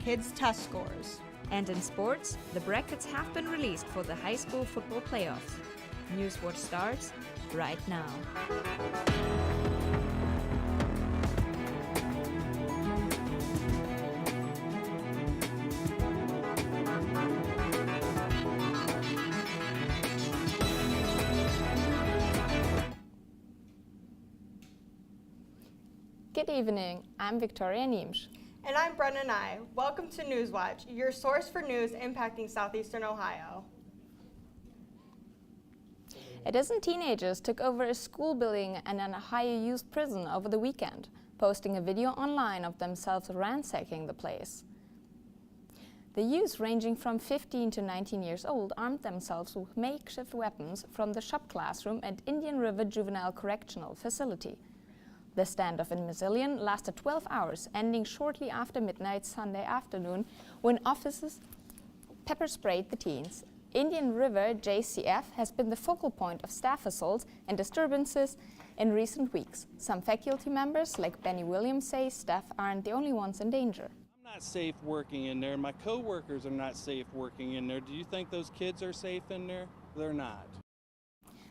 kids' test scores. And in sports, the brackets have been released for the high school football playoffs. Newswatch starts right now. Good evening, I'm Victoria Niemsch. And I'm Brenna Nye. Welcome to Newswatch, your source for news impacting southeastern Ohio. A dozen teenagers took over a school building and an Ohio youth prison over the weekend, posting a video online of themselves ransacking the place. The youth, ranging from 15 to 19 years old, armed themselves with makeshift weapons from the shop classroom at Indian River Juvenile Correctional Facility. The standoff in Massillon lasted 12 hours, ending shortly after midnight Sunday afternoon when officers pepper-sprayed the teens. Indian River JCF has been the focal point of staff assaults and disturbances in recent weeks. Some faculty members, like Benny Williams, say staff aren't the only ones in danger. I'm not safe working in there. My co-workers are not safe working in there. Do you think those kids are safe in there? They're not.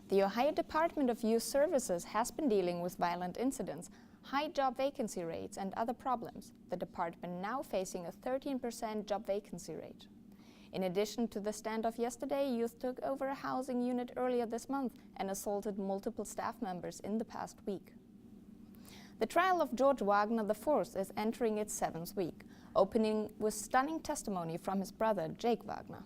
The Ohio Department of Youth Services has been dealing with violent incidents, high job vacancy rates, and other problems. The department now facing a 13% job vacancy rate. In addition to the standoff yesterday, youth took over a housing unit earlier this month and assaulted multiple staff members in the past week. The trial of George Wagner IV is entering its 7th week, opening with stunning testimony from his brother, Jake Wagner.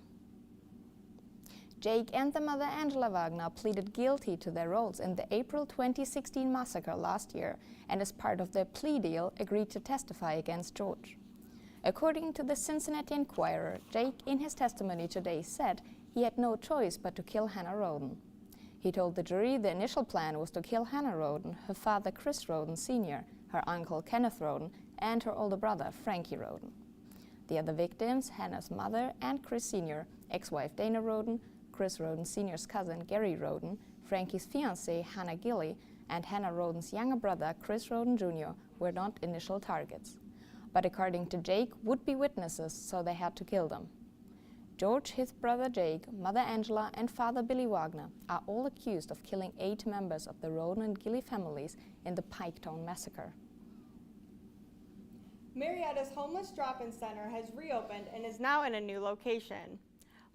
Jake and the mother Angela Wagner pleaded guilty to their roles in the April 2016 massacre last year and as part of their plea deal agreed to testify against George. According to the Cincinnati Enquirer, Jake in his testimony today said he had no choice but to kill Hannah Roden. He told the jury the initial plan was to kill Hannah Roden, her father Chris Roden Sr., her uncle Kenneth Roden, and her older brother Frankie Roden. The other victims, Hannah's mother and Chris Sr., ex-wife Dana Roden, Chris Roden Sr.'s cousin Gary Roden, Frankie's fiancée Hannah Gilley, and Hannah Roden's younger brother Chris Roden Jr. were not initial targets. But according to Jake, would be witnesses, so they had to kill them. George, his brother Jake, mother Angela, and father Billy Wagner are all accused of killing 8 members of the Roden and Gilley families in the Piketown massacre. Marietta's Homeless Drop-In Center has reopened and is now in a new location.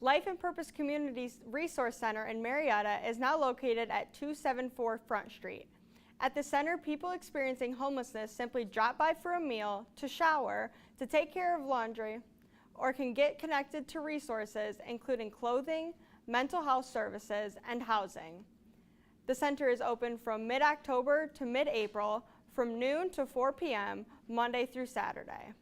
Life and Purpose Community Resource Center in Marietta is now located at 274 Front Street. At the center, people experiencing homelessness simply drop by for a meal, to shower, to take care of laundry, or can get connected to resources including clothing, mental health services, and housing. The center is open from mid-October to mid-April, from noon to 4 p.m., Monday through Saturday.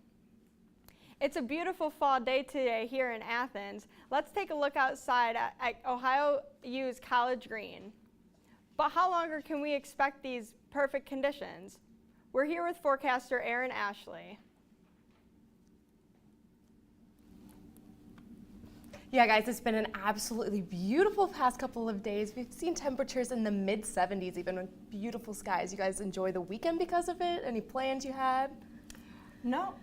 It's a beautiful fall day today here in Athens. Let's take a look outside at Ohio U's College Green. But how longer can we expect these perfect conditions? We're here with forecaster Aaron Ashley. Yeah, guys, it's been an absolutely beautiful past couple of days. We've seen temperatures in the mid-70s, even with beautiful skies. You guys enjoy the weekend because of it? Any plans you had? No.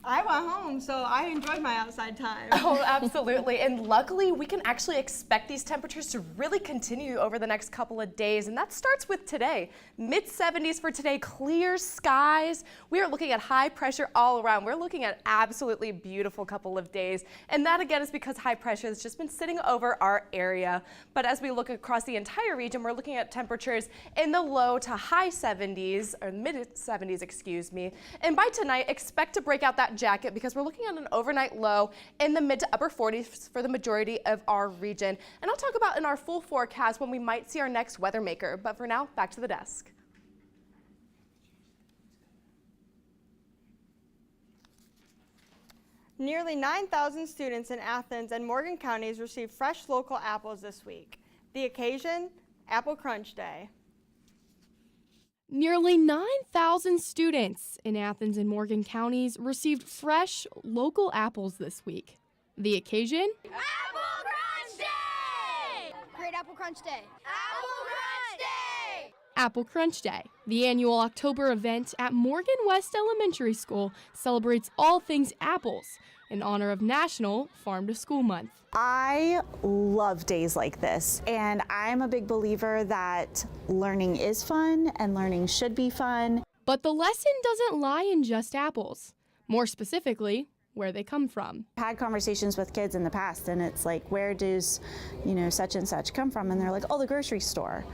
I went home, so I enjoyed my outside time. Oh, absolutely. And luckily, we can actually expect these temperatures to really continue over the next couple of days. And that starts with today. Mid-70s for today, clear skies. We are looking at high pressure all around. We're looking at absolutely beautiful couple of days. And that, again, is because high pressure has just been sitting over our area. But as we look across the entire region, we're looking at temperatures in the low to high 70s, or mid-70s, excuse me. And by tonight, expect to break out that jacket because we're looking at an overnight low in the mid to upper 40s for the majority of our region. And I'll talk about in our full forecast when we might see our next weather maker. But for now, back to the desk. Nearly 9,000 students in Athens and Morgan counties received fresh local apples this week. The occasion, Apple Crunch Day. Nearly 9,000 students in Athens and Morgan counties received fresh local apples this week. The occasion? Apple Crunch Day! Great Apple Crunch Day! Apple Crunch Day! Apple Crunch Day. The annual October event at Morgan West Elementary School celebrates all things apples in honor of National Farm to School Month. I love days like this, and I'm a big believer that learning is fun and learning should be fun. But the lesson doesn't lie in just apples. More specifically, where they come from. I've had conversations with kids in the past, and it's like, where does, such and such come from? And they're like, oh, the grocery store.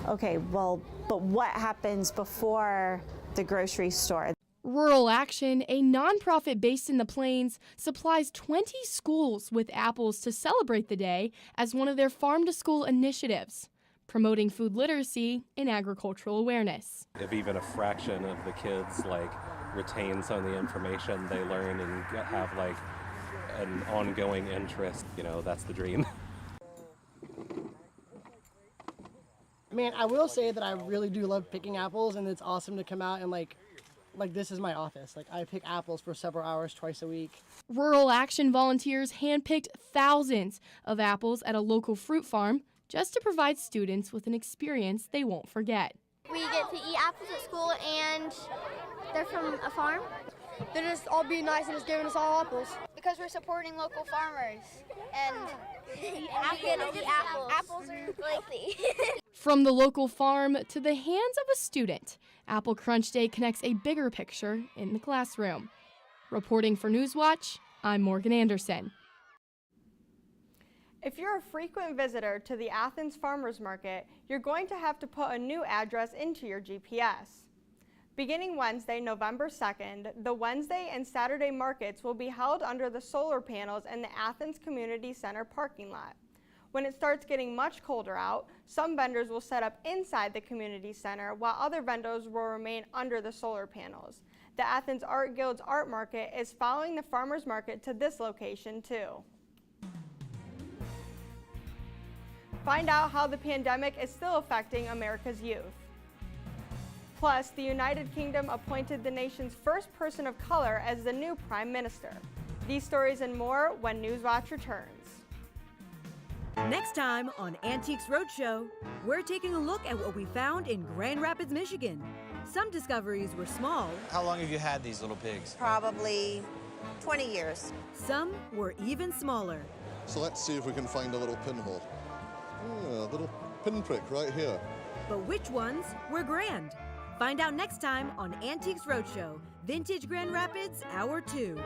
Okay, well, but what happens before the grocery store? Rural Action, a nonprofit based in the Plains, supplies 20 schools with apples to celebrate the day as one of their farm to school initiatives, promoting food literacy and agricultural awareness. If even a fraction of the kids retain some of the information they learn and have an ongoing interest, that's the dream. Man, I will say that I really do love picking apples, and it's awesome to come out and like this is my office. I pick apples for several hours twice a week. Rural Action volunteers handpicked thousands of apples at a local fruit farm just to provide students with an experience they won't forget. We get to eat apples at school, and they're from a farm. They're just all being nice and just giving us all apples. Because we're supporting local farmers, and we get to eat apples. Apples are healthy. From the local farm to the hands of a student, Apple Crunch Day connects a bigger picture in the classroom. Reporting for Newswatch, I'm Morgan Anderson. If you're a frequent visitor to the Athens Farmers Market, you're going to have to put a new address into your GPS. Beginning Wednesday, November 2nd, the Wednesday and Saturday markets will be held under the solar panels in the Athens Community Center parking lot. When it starts getting much colder out, some vendors will set up inside the community center while other vendors will remain under the solar panels. The Athens Art Guild's art market is following the farmers market to this location too. Find out how the pandemic is still affecting America's youth. Plus, the United Kingdom appointed the nation's first person of color as the new Prime Minister. These stories and more when Newswatch returns. Next time on Antiques Roadshow, we're taking a look at what we found in Grand Rapids, Michigan. Some discoveries were small. How long have you had these little pigs? Probably 20 years. Some were even smaller. So let's see if we can find a little pinhole. Yeah, a little pinprick right here. But which ones were grand? Find out next time on Antiques Roadshow, Vintage Grand Rapids, Hour 2.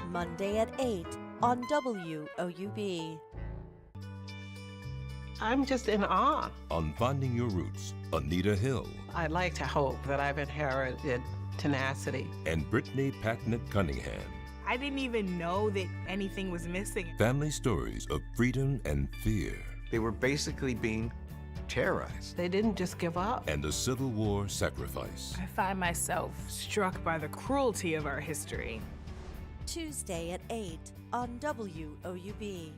Monday at 8 on WOUB. I'm just in awe. On Finding Your Roots, Anita Hill. I'd like to hope that I've inherited tenacity. And Brittany Packnett-Cunningham. I didn't even know that anything was missing. Family stories of freedom and fear. They were basically being terrorized. They didn't just give up. And a Civil War sacrifice. I find myself struck by the cruelty of our history. Tuesday at 8 on WOUB.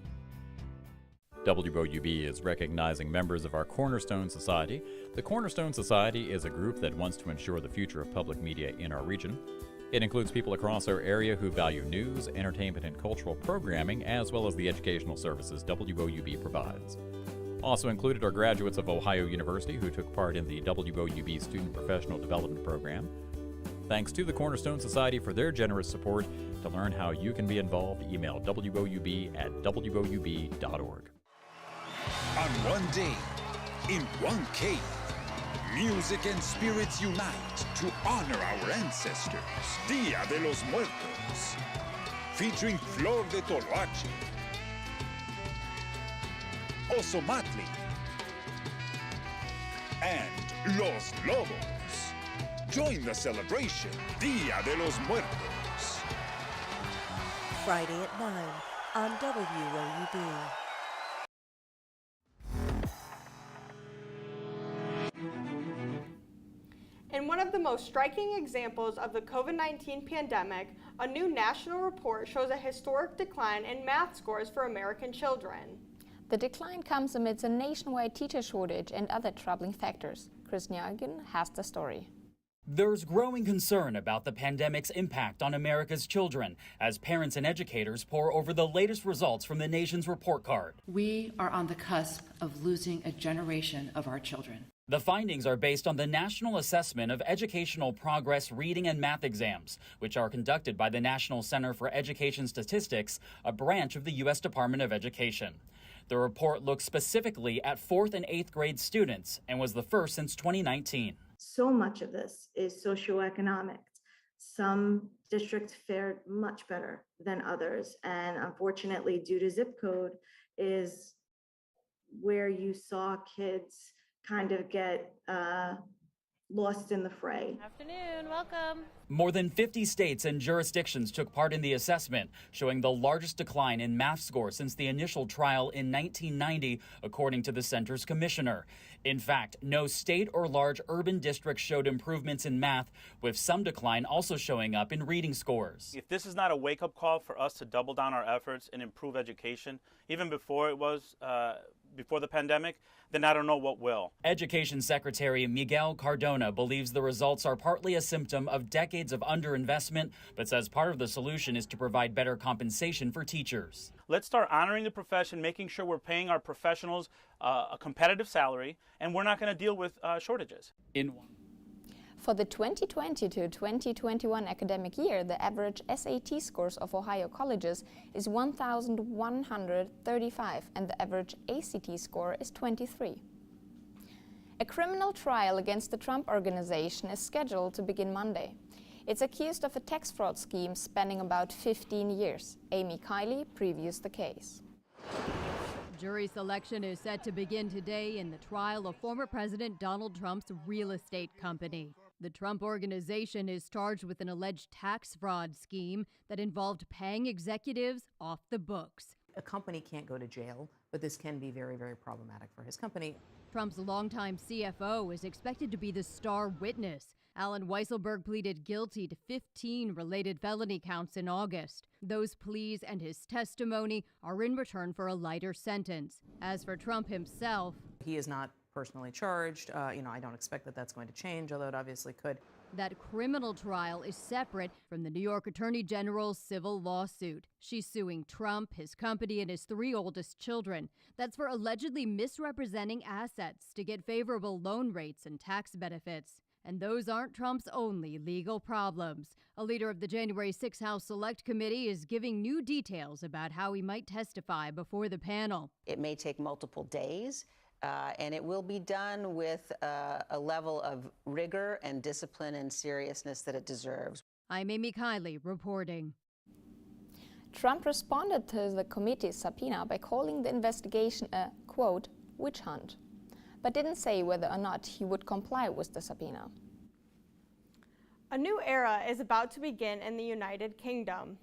WOUB is recognizing members of our Cornerstone Society. The Cornerstone Society is a group that wants to ensure the future of public media in our region. It includes people across our area who value news, entertainment, and cultural programming, as well as the educational services WOUB provides. Also included are graduates of Ohio University who took part in the WOUB Student Professional Development Program. Thanks to the Cornerstone Society for their generous support. To learn how you can be involved, email woub@woub.org. On one day, in one cave, music and spirits unite to honor our ancestors. Dia de los Muertos, featuring Flor de Toloache, Osomatli, and Los Lobos. Join the celebration, Dia de los Muertos. Friday at 9 on WOUB. In one of the most striking examples of the COVID-19 pandemic, a new national report shows a historic decline in math scores for American children. The decline comes amidst a nationwide teacher shortage and other troubling factors. Chris Nyagen has the story. There's growing concern about the pandemic's impact on America's children as parents and educators pore over the latest results from the nation's report card. We are on the cusp of losing a generation of our children. The findings are based on the National Assessment of Educational Progress Reading and Math Exams, which are conducted by the National Center for Education Statistics, a branch of the U.S. Department of Education. The report looks specifically at 4th and 8th grade students and was the first since 2019. So much of this is socioeconomic. Some districts fared much better than others, and unfortunately, due to zip code, is where you saw kids kind of get lost in the fray. Afternoon, welcome. More than 50 states and jurisdictions took part in the assessment, showing the largest decline in math scores since the initial trial in 1990, according to the center's commissioner. In fact, no state or large urban district showed improvements in math, with some decline also showing up in reading scores. If this is not a wake-up call for us to double down our efforts and improve education, even before before the pandemic, then I don't know what will. Education Secretary Miguel Cardona believes the results are partly a symptom of decades of underinvestment, but says part of the solution is to provide better compensation for teachers. Let's start honoring the profession, making sure we're paying our professionals a competitive salary, and we're not going to deal with shortages. For the 2020 to 2021 academic year, the average SAT scores of Ohio colleges is 1,135 and the average ACT score is 23. A criminal trial against the Trump Organization is scheduled to begin Monday. It's accused of a tax fraud scheme spanning about 15 years. Amy Kiley previews the case. Jury selection is set to begin today in the trial of former President Donald Trump's real estate company. The Trump Organization is charged with an alleged tax fraud scheme that involved paying executives off the books. A company can't go to jail, but this can be very, very problematic for his company. Trump's longtime CFO is expected to be the star witness. Alan Weisselberg pleaded guilty to 15 related felony counts in August. Those pleas and his testimony are in return for a lighter sentence. As for Trump himself, he is not personally charged. I don't expect that that's going to change, although it obviously could. That criminal trial is separate from the New York Attorney General's civil lawsuit. She's suing Trump, his company, and his 3 oldest children. That's for allegedly misrepresenting assets to get favorable loan rates and tax benefits. And those aren't Trump's only legal problems. A leader of the January 6 House Select Committee is giving new details about how he might testify before the panel. It may take multiple days. And it will be done with a level of rigor and discipline and seriousness that it deserves. I'm Amy Kiley reporting. Trump responded to the committee's subpoena by calling the investigation a, quote, witch hunt, but didn't say whether or not he would comply with the subpoena. A new era is about to begin in the United Kingdom.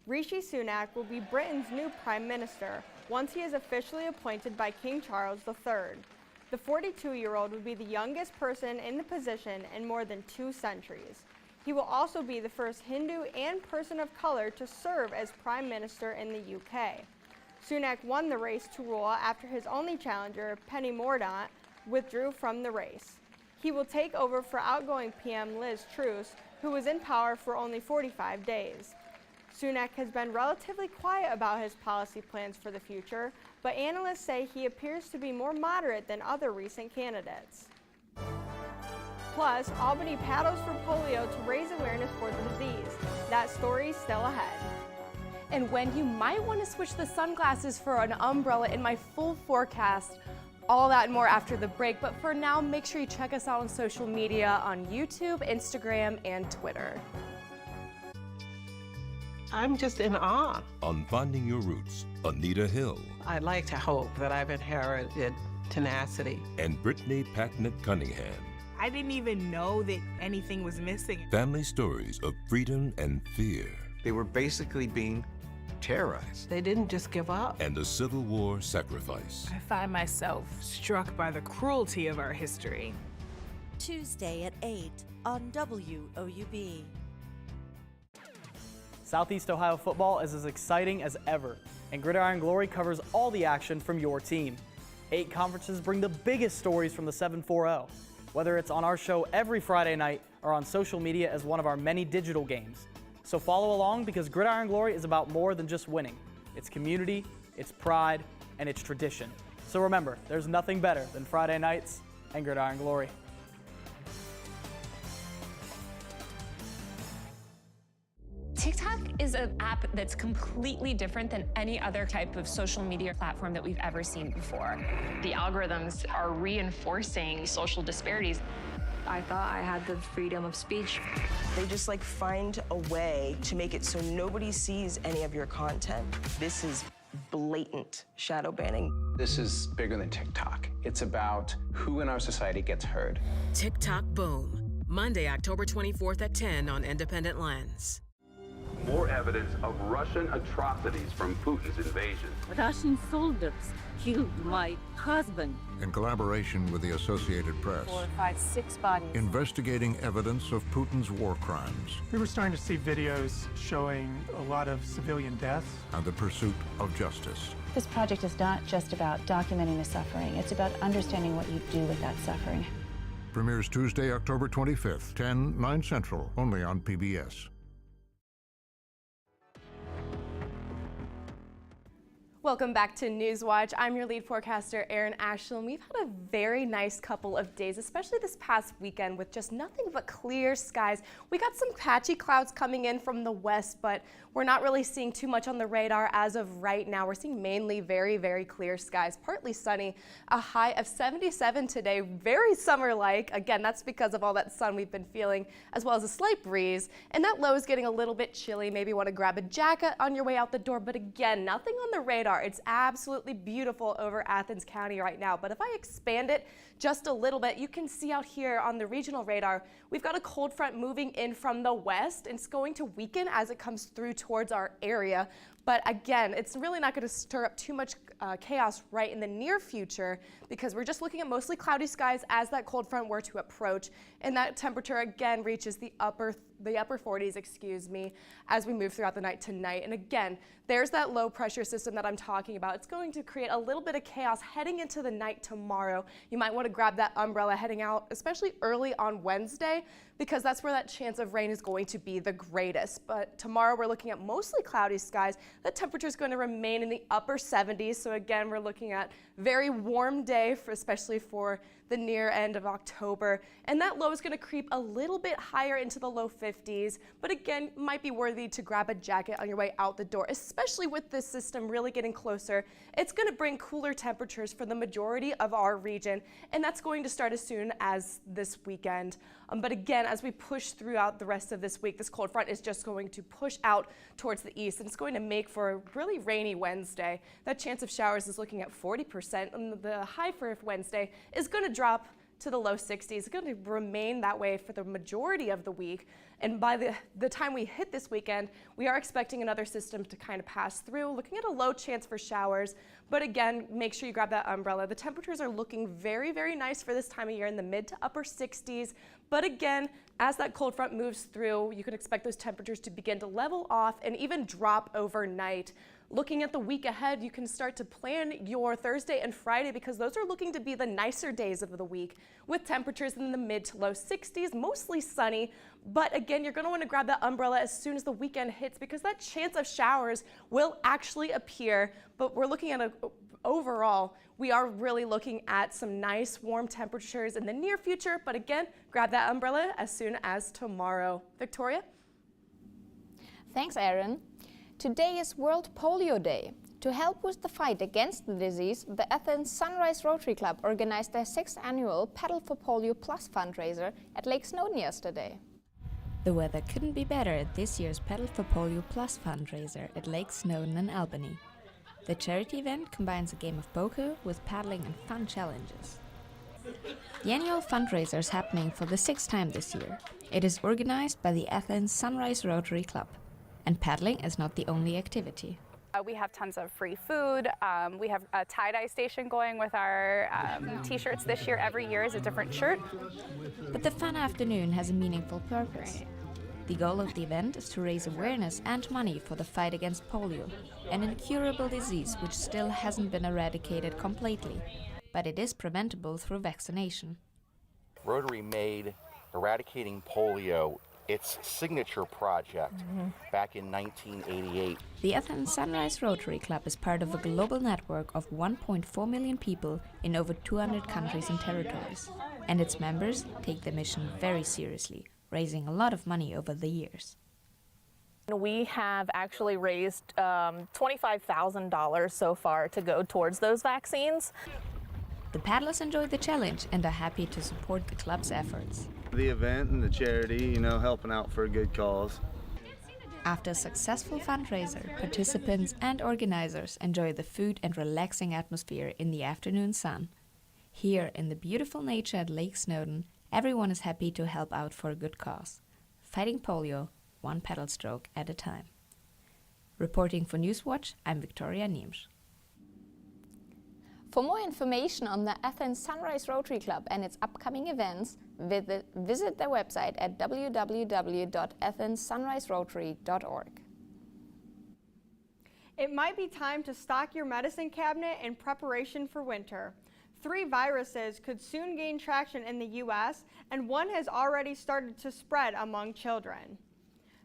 Rishi Sunak will be Britain's new Prime Minister once he is officially appointed by King Charles III. The 42-year-old would be the youngest person in the position in more than 2 centuries. He will also be the first Hindu and person of color to serve as Prime Minister in the UK. Sunak won the race to rule after his only challenger, Penny Mordaunt, withdrew from the race. He will take over for outgoing PM Liz Truss, who was in power for only 45 days. Sunak has been relatively quiet about his policy plans for the future, but analysts say he appears to be more moderate than other recent candidates. Plus, Albany paddles for polio to raise awareness for the disease. That story's still ahead. And when you might want to switch the sunglasses for an umbrella in my full forecast. All that and more after the break, but for now, make sure you check us out on social media on YouTube, Instagram, and Twitter. I'm just in awe. On Finding Your Roots, Anita Hill. I'd like to hope that I've inherited tenacity. And Brittany Packnett Cunningham. I didn't even know that anything was missing. Family stories of freedom and fear. They were basically being terrorized. They didn't just give up. And a Civil War sacrifice. I find myself struck by the cruelty of our history. Tuesday at 8 on WOUB. Southeast Ohio football is as exciting as ever, and Gridiron Glory covers all the action from your team. 8 conferences bring the biggest stories from the 740, whether it's on our show every Friday night or on social media as one of our many digital games. So follow along because Gridiron Glory is about more than just winning. It's community, it's pride, and it's tradition. So remember, there's nothing better than Friday nights and Gridiron Glory. TikTok is an app that's completely different than any other type of social media platform that we've ever seen before. The algorithms are reinforcing social disparities. I thought I had the freedom of speech. They just find a way to make it so nobody sees any of your content. This is blatant shadow banning. This is bigger than TikTok. It's about who in our society gets heard. TikTok Boom. Monday, October 24th at 10 on Independent Lens. More evidence of Russian atrocities from Putin's invasion. Russian soldiers killed my husband. In collaboration with the Associated Press, 4, 5, 6 bodies. Investigating evidence of Putin's war crimes. We were starting to see videos showing a lot of civilian deaths. And the pursuit of justice. This project is not just about documenting the suffering, it's about understanding what you do with that suffering. Premieres Tuesday, October 25th, 10, 9 Central, only on PBS. Welcome back to Newswatch. I'm your lead forecaster, Erin Ashland. We've had a very nice couple of days, especially this past weekend with just nothing but clear skies. We got some patchy clouds coming in from the west, but we're not really seeing too much on the radar as of right now. We're seeing mainly very, very clear skies, partly sunny, a high of 77 today, very summer-like. Again, that's because of all that sun we've been feeling, as well as a slight breeze. And that low is getting a little bit chilly. Maybe you want to grab a jacket on your way out the door, but again, nothing on the radar. It's absolutely beautiful over Athens County right now. But if I expand it just a little bit, you can see out here on the regional radar, we've got a cold front moving in from the west, and it's going to weaken as it comes through towards our area. But again, it's really not going to stir up too much chaos right in the near future because we're just looking at mostly cloudy skies as that cold front were to approach. And that temperature again reaches the upper 40s, as we move throughout the night tonight. And again, there's that low pressure system that I'm talking about. It's going to create a little bit of chaos heading into the night tomorrow. You might want to grab that umbrella heading out, especially early on Wednesday, because that's where that chance of rain is going to be the greatest. But tomorrow we're looking at mostly cloudy skies. The temperature is going to remain in the upper 70s. So again, we're looking at very warm day, especially for the near end of October. And that low is going to creep a little bit higher into the low 50s. But again, might be worthy to grab a jacket on your way out the door, especially with this system really getting closer. It's going to bring cooler temperatures for the majority of our region. And that's going to start as soon as this weekend. But again, as we push throughout the rest of this week, this cold front is just going to push out towards the east, and it's going to make for a really rainy Wednesday. That chance of showers is looking at 40%, and the high for Wednesday is going to drop to the low 60s. It's going to remain that way for the majority of the week. And by the time we hit this weekend, we are expecting another system to kind of pass through, looking at a low chance for showers. But again, make sure you grab that umbrella. The temperatures are looking very, very nice for this time of year in the mid to upper 60s. But again, as that cold front moves through, you can expect those temperatures to begin to level off and even drop overnight. Looking at the week ahead, you can start to plan your Thursday and Friday because those are looking to be the nicer days of the week with temperatures in the mid to low 60s, mostly sunny. But again, you're going to want to grab that umbrella as soon as the weekend hits because that chance of showers will actually appear. But we're looking at overall, we are really looking at some nice warm temperatures in the near future. But again, grab that umbrella as soon as tomorrow. Victoria? Thanks, Erin. Today is World Polio Day. To help with the fight against the disease, the Athens Sunrise Rotary Club organized their 6th annual Pedal for Polio Plus fundraiser at Lake Snowdon yesterday. The weather couldn't be better at this year's Pedal for Polio Plus fundraiser at Lake Snowdon in Albany. The charity event combines a game of poker with paddling and fun challenges. The annual fundraiser is happening for the 6th time this year. It is organized by the Athens Sunrise Rotary Club. And paddling is not the only activity. We have tons of free food. We have a tie-dye station going with our t-shirts this year. Every year is a different shirt. But the fun afternoon has a meaningful purpose. The goal of the event is to raise awareness and money for the fight against polio, an incurable disease which still hasn't been eradicated completely, but it is preventable through vaccination. Rotary made eradicating polio its signature project back in 1988. The Athens Sunrise Rotary Club is part of a global network of 1.4 million people in over 200 countries and territories. And its members take their mission very seriously, raising a lot of money over the years. We have actually raised $25,000 so far to go towards those vaccines. The paddlers enjoy the challenge and are happy to support the club's efforts. The event and the charity, you know, helping out for a good cause. After a successful fundraiser, participants and organizers enjoy the food and relaxing atmosphere in the afternoon sun. Here in the beautiful nature at Lake Snowdon, everyone is happy to help out for a good cause. Fighting polio, one paddle stroke at a time. Reporting for Newswatch, I'm Victoria Niemsch. For more information on the Athens Sunrise Rotary Club and its upcoming events, visit their website at www.athenssunriserotary.org. It might be time to stock your medicine cabinet in preparation for winter. 3 viruses could soon gain traction in the U.S., and one has already started to spread among children.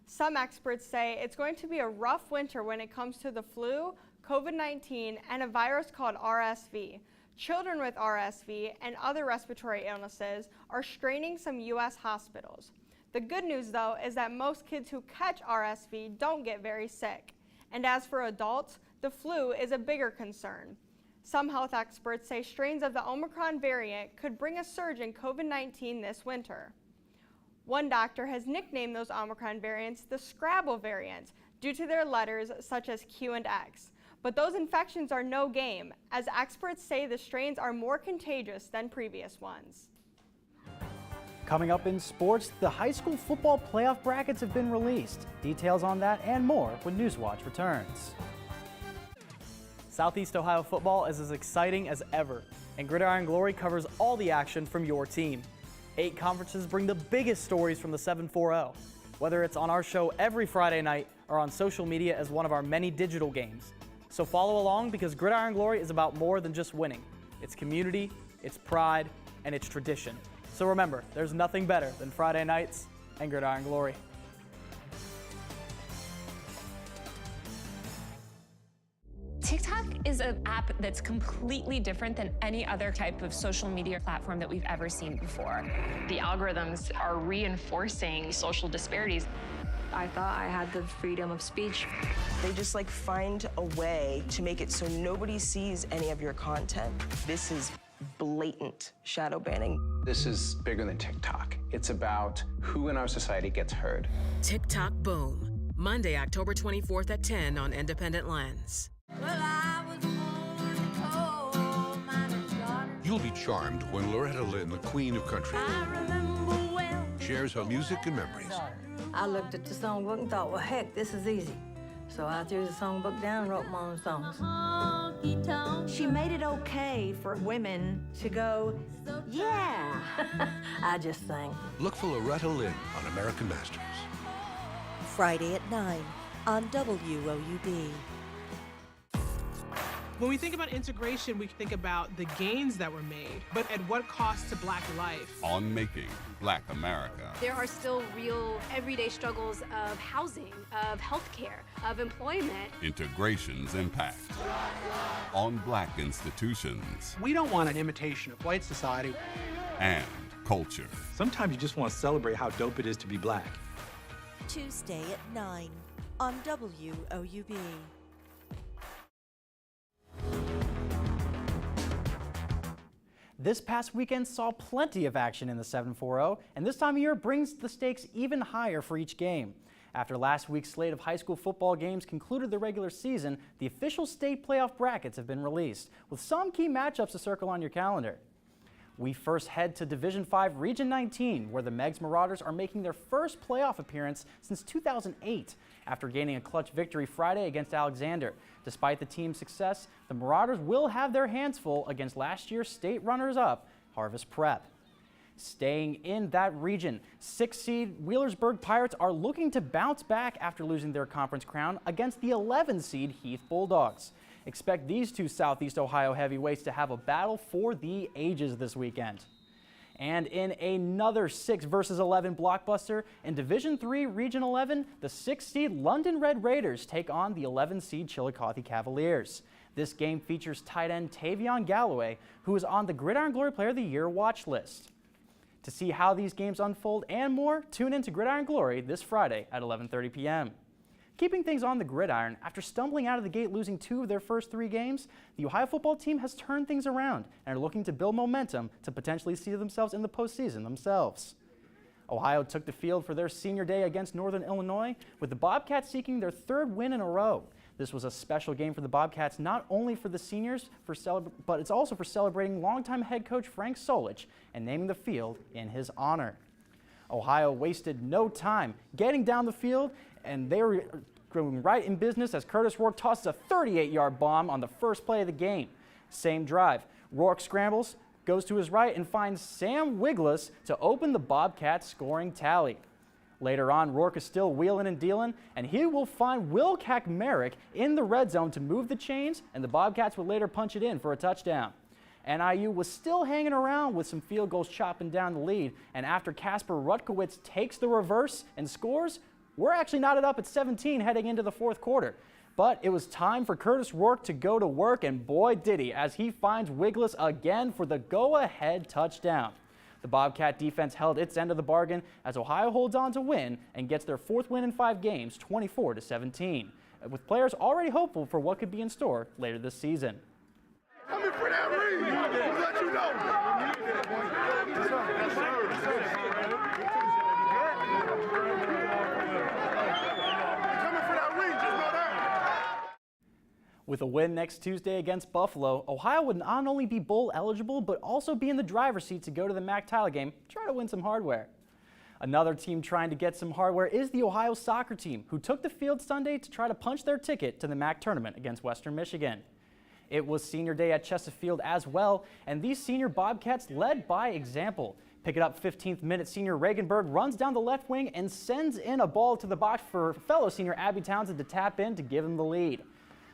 Some experts say it's going to be a rough winter when it comes to the flu, COVID-19, and a virus called RSV. Children with RSV and other respiratory illnesses are straining some U.S. hospitals. The good news, though, is that most kids who catch RSV don't get very sick. And as for adults, the flu is a bigger concern. Some health experts say strains of the Omicron variant could bring a surge in COVID-19 this winter. One doctor has nicknamed those Omicron variants the Scrabble variant due to their letters such as Q and X. But those infections are no game, as experts say the strains are more contagious than previous ones. Coming up in sports, the high school football playoff brackets have been released. Details on that and more when Newswatch returns. Southeast Ohio football is as exciting as ever, and Gridiron Glory covers all the action from your team. 8 conferences bring the biggest stories from the 740, whether it's on our show every Friday night or on social media as one of our many digital games. So follow along, because Gridiron Glory is about more than just winning. It's community, it's pride, and it's tradition. So remember, there's nothing better than Friday nights and Gridiron Glory. TikTok is an app that's completely different than any other type of social media platform that we've ever seen before. The algorithms are reinforcing social disparities. I thought I had the freedom of speech. They just find a way to make it so nobody sees any of your content. This is blatant shadow banning. This is bigger than TikTok. It's about who in our society gets heard. TikTok Boom, Monday, October 24th at 10 on Independent Lens. You'll be charmed when Loretta Lynn, the queen of country, shares her music and memories. I looked at the songbook and thought, well, heck, this is easy. So I threw the songbook down and wrote my own songs. She made it okay for women to go, yeah. I just sang. Look for Loretta Lynn on American Masters. Friday at 9 on WOUB. When we think about integration, we think about the gains that were made, but at what cost to Black life? On Making Black America. There are still real everyday struggles of housing, of healthcare, of employment. Integration's impact on Black institutions. We don't want an imitation of white society. And culture. Sometimes you just want to celebrate how dope it is to be Black. Tuesday at 9 on WOUB. This past weekend saw plenty of action in the 740, and this time of year brings the stakes even higher for each game. After last week's slate of high school football games concluded the regular season, the official state playoff brackets have been released, with some key matchups to circle on your calendar. We first head to Division 5 Region 19, where the Megs Marauders are making their first playoff appearance since 2008, after gaining a clutch victory Friday against Alexander. Despite the team's success, the Marauders will have their hands full against last year's state runners-up, Harvest Prep. Staying in that region, 6-seed Wheelersburg Pirates are looking to bounce back after losing their conference crown against the 11-seed Heath Bulldogs. Expect these two Southeast Ohio heavyweights to have a battle for the ages this weekend. And in another 6 versus 11 blockbuster, in Division III Region 11, the 6th seed London Red Raiders take on the 11th seed Chillicothe Cavaliers. This game features tight end Tavion Galloway, who is on the Gridiron Glory Player of the Year watch list. To see how these games unfold and more, tune in to Gridiron Glory this Friday at 11:30 p.m. Keeping things on the gridiron, after stumbling out of the gate losing 2 of their first 3 games, the Ohio football team has turned things around and are looking to build momentum to potentially see themselves in the postseason themselves. Ohio took the field for their senior day against Northern Illinois, with the Bobcats seeking their 3rd win in a row. This was a special game for the Bobcats, not only for the seniors, but it's also for celebrating longtime head coach Frank Solich and naming the field in his honor. Ohio wasted no time getting down the field, and they were going right in business as Curtis Rourke tosses a 38-yard bomb on the first play of the game. Same drive, Rourke scrambles, goes to his right, and finds Sam Wiglas to open the Bobcats scoring tally. Later on, Rourke is still wheeling and dealing, and he will find Will Kakmerick in the red zone to move the chains, and the Bobcats would later punch it in for a touchdown. NIU was still hanging around with some field goals chopping down the lead, and after Casper Rutkowitz takes the reverse and scores, we're actually knotted up at 17 heading into the 4th quarter. But it was time for Curtis Rourke to go to work, and boy did he, as he finds Wiglas again for the go-ahead touchdown. The Bobcat defense held its end of the bargain as Ohio holds on to win and gets their 4th win in 5 games, 24-17, with players already hopeful for what could be in store later this season. Coming for that ring! Let you know! With a win next Tuesday against Buffalo, Ohio would not only be bowl eligible, but also be in the driver's seat to go to the MAC title game, try to win some hardware. Another team trying to get some hardware is the Ohio soccer team, who took the field Sunday to try to punch their ticket to the MAC tournament against Western Michigan. It was senior day at Chesterfield as well, and these senior Bobcats led by example. Pick it up 15th minute senior Regenberg runs down the left wing and sends in a ball to the box for fellow senior Abby Townsend to tap in to give him the lead.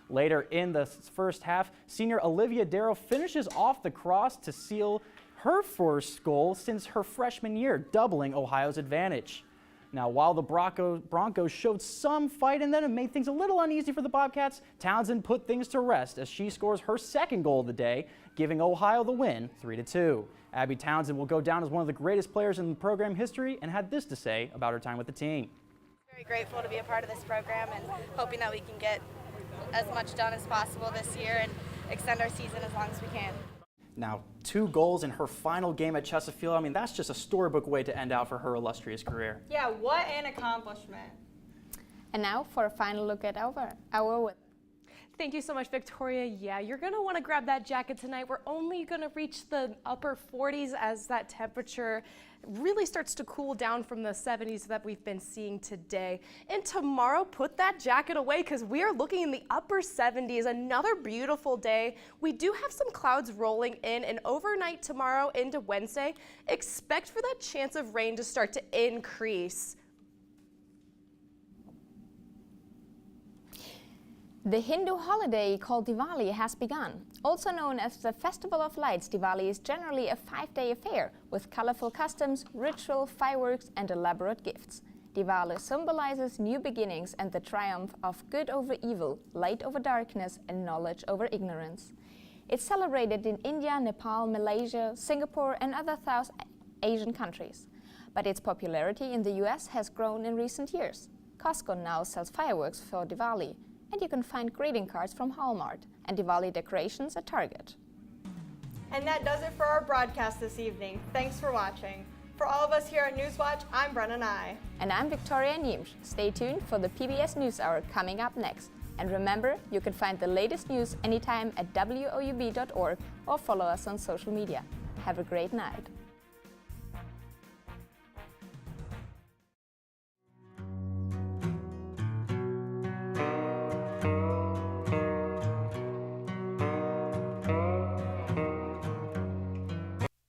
Later in the first half, senior Olivia Darrow finishes off the cross to seal her first goal since her freshman year, doubling Ohio's advantage. Now, while the Broncos showed some fight and then it made things a little uneasy for the Bobcats, Townsend put things to rest as she scores her 2nd goal of the day, giving Ohio the win 3-2. Abby Townsend will go down as one of the greatest players in program history and had this to say about her time with the team. Very grateful to be a part of this program and hoping that we can get as much done as possible this year and extend our season as long as we can. Now, 2 goals in her final game at Chesterfield, I mean, that's just a storybook way to end out for her illustrious career. Yeah, what an accomplishment. And now for a final look at our Thank you so much, Victoria. Yeah, you're going to want to grab that jacket tonight. We're only going to reach the upper 40s as that temperature really starts to cool down from the 70s that we've been seeing today. And tomorrow, put that jacket away because we are looking in the upper 70s. Another beautiful day. We do have some clouds rolling in, and overnight tomorrow into Wednesday, expect for that chance of rain to start to increase. The Hindu holiday called Diwali has begun. Also known as the Festival of Lights, Diwali is generally a 5-day affair with colorful customs, ritual, fireworks and elaborate gifts. Diwali symbolizes new beginnings and the triumph of good over evil, light over darkness and knowledge over ignorance. It's celebrated in India, Nepal, Malaysia, Singapore and other South Asian countries. But its popularity in the US has grown in recent years. Costco now sells fireworks for Diwali, and you can find greeting cards from Walmart and Diwali decorations at Target. And that does it for our broadcast this evening. Thanks for watching. For all of us here at Newswatch, I'm Brenna Nye. And I'm Victoria Niemsch. Stay tuned for the PBS NewsHour coming up next. And remember, you can find the latest news anytime at woub.org or follow us on social media. Have a great night.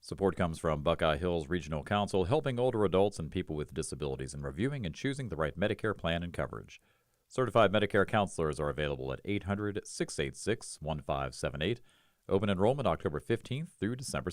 Support comes from Buckeye Hills Regional Council, helping older adults and people with disabilities in reviewing and choosing the right Medicare plan and coverage. Certified Medicare counselors are available at 800-686-1578. Open enrollment October 15th through December